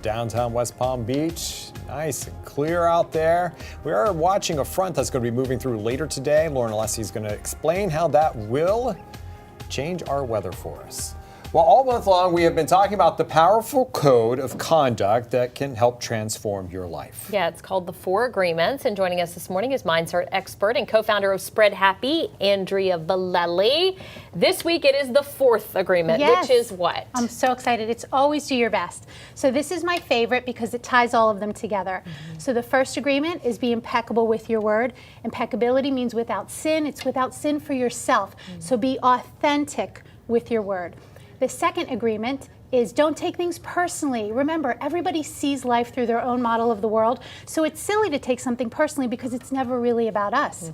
downtown West Palm Beach. Nice and clear out there. We are watching a front that's going to be moving through later today. Lauren Alessi is going to explain how that will change our weather for us. Well, all month long, we have been talking about the powerful code of conduct that can help transform your life. Yeah, it's called the 4 Agreements. And joining us this morning is Mindset expert and co-founder of Spread Happy, Andrea Vallely. This week, it is the 4th agreement, Yes. which is what? I'm so excited. It's always do your best. So this is my favorite because it ties all of them together. So the first agreement is be impeccable with your word. Impeccability means without sin. It's without sin for yourself. So be authentic with your word. The second agreement is don't take things personally. Remember, everybody sees life through their own model of the world, so it's silly to take something personally because it's never really about us.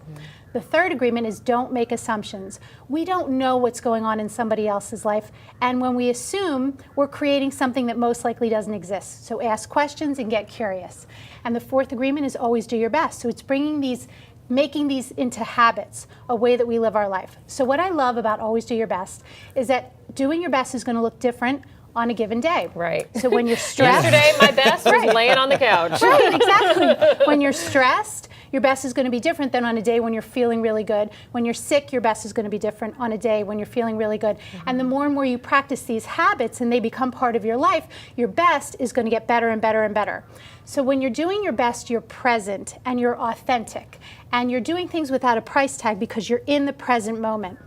The third agreement is don't make assumptions. We don't know what's going on in somebody else's life, and when we assume, we're creating something that most likely doesn't exist. So ask questions and get curious. And the fourth agreement is always do your best. So it's making these into habits, a way that we live our life. So what I love about always do your best is that doing your best is going to look different on a given day. Right. So when you're stressed. Yesterday, my best was laying on the couch. Right, exactly. When you're stressed, your best is going to be different than on a day when you're feeling really good. When you're sick, your best is going to be different on a day when you're feeling really good. And the more and more you practice these habits and they become part of your life, your best is going to get better and better and better. So when you're doing your best, you're present and you're authentic. And you're doing things without a price tag because you're in the present moment.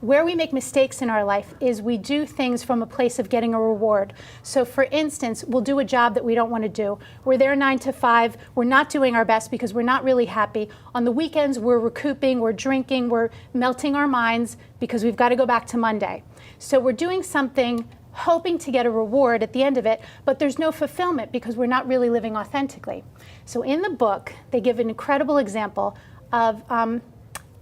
Where we make mistakes in our life is we do things from a place of getting a reward. So for instance, we'll do a job that we don't want to do. We're there 9 to 5. We're not doing our best because we're not really happy. On the weekends, we're recouping, we're drinking, we're melting our minds because we've got to go back to Monday. So we're doing something hoping to get a reward at the end of it, but there's no fulfillment because we're not really living authentically. So in the book, they give an incredible example of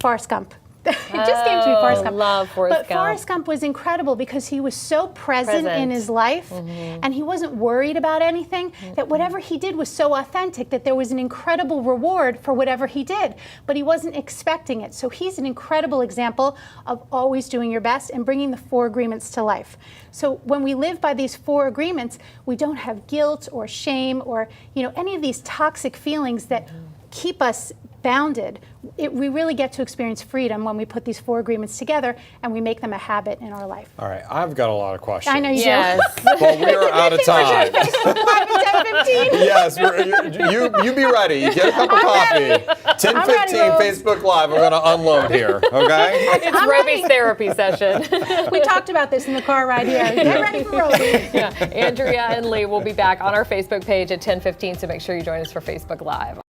Forrest Gump. It just came to me, Forrest Gump. Love Forrest Gump. But Forrest Gump was incredible because he was so present in his life and he wasn't worried about anything, that whatever he did was so authentic that there was an incredible reward for whatever he did, but he wasn't expecting it. So he's an incredible example of always doing your best and bringing the 4 agreements to life. So when we live by these 4 agreements, we don't have guilt or shame or any of these toxic feelings that keep us bounded. We really get to experience freedom when we put these 4 agreements together and we make them a habit in our life. All right, I've got a lot of questions. I know you do. Yes. Well, we are out of time. Live at 10:15. Yes, you be ready. Get a cup of coffee. 10:15 Facebook Live. We're going to unload here, okay? It's Roby's therapy session. We talked about this in the car ride here. Get ready for Roby. Yeah. Andrea and Lee will be back on our Facebook page at 10:15, so make sure you join us for Facebook Live.